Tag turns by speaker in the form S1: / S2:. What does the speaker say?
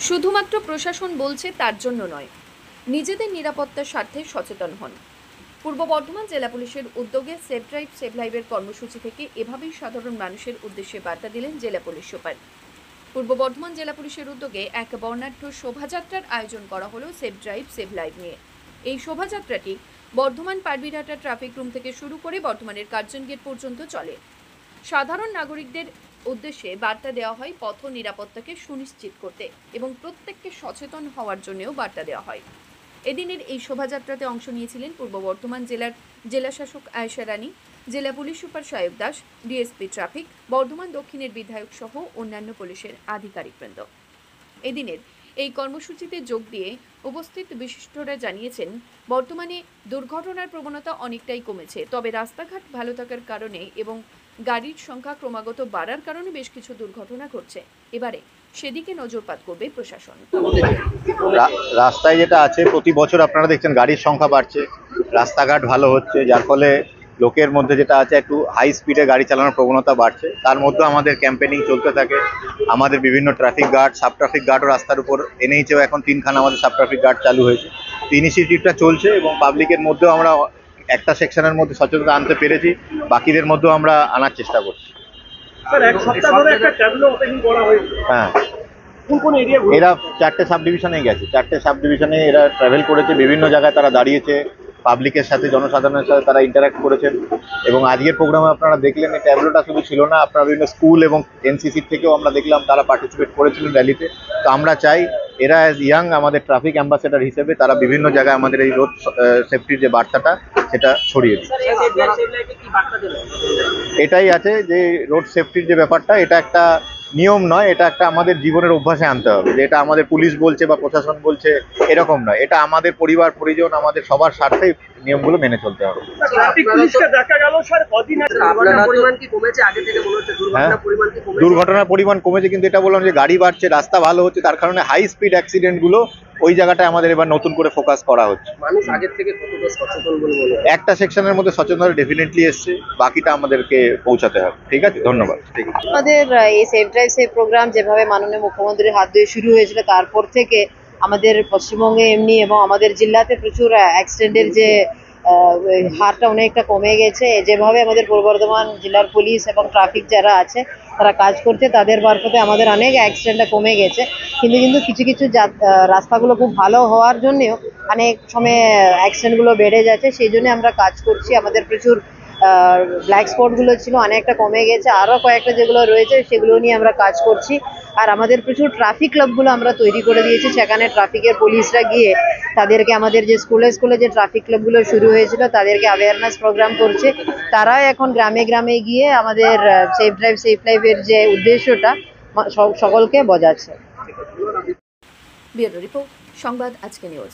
S1: শুধুমাত্র প্রশাসন বলছে তার জন্য নয়, নিজেদের নিরাপত্তার স্বার্থে সচেতন হন। পূর্ব বর্ধমান জেলা পুলিশের উদ্যোগে সেভ ড্রাইভ সেভ লাইভের কর্মসূচি থেকে এভাবেই সাধারণ মানুষের উদ্দেশ্যে বার্তা দিলেন জেলা পুলিশ সুপার। পূর্ব বর্ধমান জেলা পুলিশের উদ্যোগে এক বর্ণাঢ্য শোভাযাত্রার আয়োজন করা হলো সেভ ড্রাইভ সেভ লাইভ নিয়ে। এই শোভাযাত্রাটি বর্ধমান পারবিরহাটা ট্রাফিক রুম থেকে শুরু করে বর্ধমানের কার্জন গেট পর্যন্ত চলে। সাধারণ নাগরিকদের উদ্দেশ্যে বার্তা দেওয়া হয় পথ নিরাপত্তাকে সুনিশ্চিত করতে এবং প্রত্যেককে সচেতন হওয়ার জন্যও বার্তা দেওয়া হয়। এদিনের এই শোভাযাত্রাতে অংশ নিয়েছিলেন পূর্ব বর্ধমান জেলার জেলাশাসক আয়েশা রানী, জেলা police super Sayak Das, DSP traffic, Bardhaman দক্ষিণের বিধায়ক সহ অন্যান্য পুলিশের আধিকারিকবৃন্দ। এদিনের এই কর্মসূচিতে যোগ দিয়ে উপস্থিত বিশিষ্টরা জানিয়েছেন, বর্তমানে দুর্ঘটনার প্রবণতা অনেকটাই কমেছে, তবে রাস্তাঘাট ভালো থাকার কারণে এবং গাড়ির সংখ্যা ক্রমাগত বাড়ার কারণে বেশ কিছু দুর্ঘটনা ঘটছে। এবারে সেদিকে নজরপাত করবে প্রশাসন।
S2: রাস্তায় যেটা আছে, প্রতি বছর আপনারা দেখছেন গাড়ির সংখ্যা বাড়ছে, রাস্তাঘাট ভালো হচ্ছে, যার ফলে লোকের মধ্যে যেটা আছে একটু হাই স্পিডে গাড়ি চালানোর প্রবণতা বাড়ছে। তার মধ্যে আমাদের ক্যাম্পেনিং চলতে থাকে। আমাদের বিভিন্ন ট্রাফিক গার্ড, সাব ট্রাফিক গার্ডও রাস্তার উপর, এনএইচেও এখন 3খানা আমাদের সাব ট্রাফিক গার্ড চালু হয়েছে। ইনিশিয়েটিভটা চলছে এবং পাবলিকের মধ্যেও আমরা একটা সেকশনের মধ্যে সচেতনতা আনতে পেরেছি, বাকিদের মধ্যেও আমরা আনার চেষ্টা করছি। হ্যাঁ, এরা 4টে সাব ডিভিশনে গেছে, 4টে সাব ডিভিশনে এরা ট্রাভেল করেছে, বিভিন্ন জায়গায় তারা দাঁড়িয়েছে, পাবলিকের সাথে, জনসাধারণের সাথে তারা ইন্টারাক্ট করেছেন। এবং আজকের প্রোগ্রামে আপনারা দেখলেন, এই ট্যাবলোটা শুধু ছিল না, আপনারা বিভিন্ন স্কুল এবং এনসিসির থেকেও আমরা দেখলাম তারা পার্টিসিপেট করেছিলেন র্যালিতে। তো আমরা চাই এরা অ্যাজ ইয়াং আমাদের ট্রাফিক অ্যাম্বাসেডার হিসেবে তারা বিভিন্ন জায়গায় আমাদের এই রোড সেফটির যে বার্তাটা সেটা ছড়িয়ে দিই। এটাই আছে যে রোড সেফটির যে ব্যাপারটা, এটা একটা নিয়ম নয়, এটা একটা আমাদের জীবনের অভ্যাসে আনতে হবে। যে এটা আমাদের পুলিশ বলছে বা প্রশাসন বলছে এরকম নয়, এটা আমাদের পরিবার পরিজন, আমাদের সবার স্বার্থে নিয়মগুলো মেনে চলতে হবে। দুর্ঘটনার পরিমাণ কমেছে, কিন্তু এটা বললাম যে গাড়ি বাড়ছে, রাস্তা ভালো হচ্ছে, তার কারণে হাই স্পিড অ্যাক্সিডেন্ট গুলো ওই জায়গাটায় আমাদের এবার নতুন করে ফোকাস করা হচ্ছে।
S3: মানুষ আগের থেকে কতটা সচেতন বলে মনে হয়?
S2: একটা সেকশনের মধ্যে সচেতনতা ডেফিনেটলি এসছে, বাকিটা আমাদেরকে পৌঁছাতে হবে। ঠিক আছে, ধন্যবাদ। ঠিক আছে,
S4: আমাদের এই সেভ ড্রাইভ সেভ প্রোগ্রাম যেভাবে মাননীয় মুখ্যমন্ত্রীর হাত দিয়ে শুরু হয়েছিল, তারপর থেকে আমাদের পশ্চিমবঙ্গে এমনি এবং আমাদের জেলাতে প্রচুর অ্যাক্সিডেন্টের যে হারটা অনেকটা কমে গেছে। যেভাবে আমাদের পূর্ব বর্ধমান জেলার পুলিশ এবং ট্রাফিক যারা আছে তারা কাজ করছে, তাদের মারফতে আমাদের অনেক অ্যাক্সিডেন্টটা কমে গেছে। কিন্তু কিছু কিছু রাস্তাগুলো খুব ভালো হওয়ার জন্যেও অনেক সময় অ্যাক্সিডেন্টগুলো বেড়ে যাচ্ছে। সেই জন্য আমরা কাজ করছি। আমাদের প্রচুর ব্ল্যাক স্পটগুলো ছিল, অনেকটা কমে গেছে। আরও কয়েকটা যেগুলো রয়েছে সেগুলো নিয়ে আমরা কাজ করছি। আর আমাদের প্রচুর ট্রাফিক ক্লাবগুলো আমরা তৈরি করে দিয়েছি, সেখানে ট্রাফিকের পুলিশরা গিয়ে তাদেরকে, আমাদের যে স্কুলে যে ট্রাফিক ক্লাবগুলো শুরু হয়েছিল তাদেরকে অ্যাওয়ারনেস প্রোগ্রাম করছে। তারাই এখন গ্রামে গ্রামে গিয়ে আমাদের সেভ ড্রাইভ সেভ লাইভের যে উদ্দেশ্যটা সকলকে বোঝাচ্ছে।
S1: ব্যুরো রিপোর্ট, সংবাদ আজকে নিউজ।